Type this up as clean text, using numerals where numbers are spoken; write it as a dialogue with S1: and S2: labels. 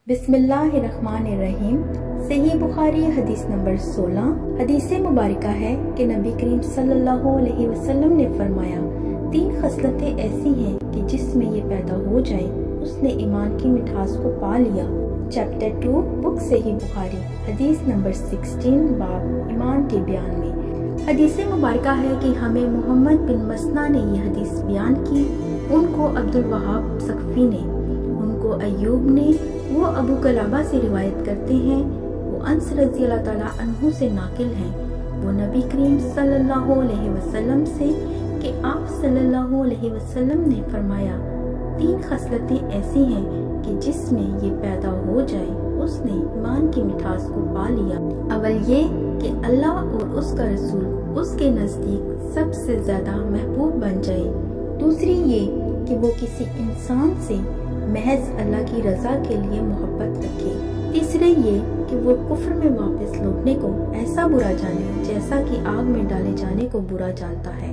S1: बिस्मिल्लाहिर्रहमानिर्रहीम। सही बुखारी हदीस नंबर 16। हदीस मुबारका है कि नबी करीम सल्लल्लाहु अलैहि वसल्लम ने फरमाया, 3 खसलतें ऐसी हैं कि जिसमें ये पैदा हो जाए उसने ईमान की मिठास को पा लिया। चैप्टर 2 बुक सही बुखारी हदीस नंबर 16 बाब ईमान के बयान में। हदीस मुबारका है कि हमें मोहम्मद बिन मसना ने यह हदीस बयान की, उनको अब्दुल वहाब सखफी ने, उनको अय्यूब ने, वो अबू कलाबा से रिवायत करते हैं, वो अनस रज़ी अल्लाह ताला अन्हु से नाकिल हैं, वो नबी करीम सल्लल्लाहु अलैहि वसल्लम से कि आप सल्लल्लाहु अलैहि वसल्लम ने फरमाया, 3 खसलतें ऐसी हैं कि जिसमें ये पैदा हो जाए उसने ईमान की मिठास को पा लिया। अव्वल ये कि अल्लाह और उसका रसूल उसके नज़दीक सबसे ज़्यादा महबूब बन जाए। दूसरी ये कि वो किसी इंसान से महज अल्लाह की रज़ा के लिए मोहब्बत रखे। तीसरे ये कि वो कुफ्र में वापस लौटने को ऐसा बुरा जाने जैसा कि आग में डाले जाने को बुरा जानता है।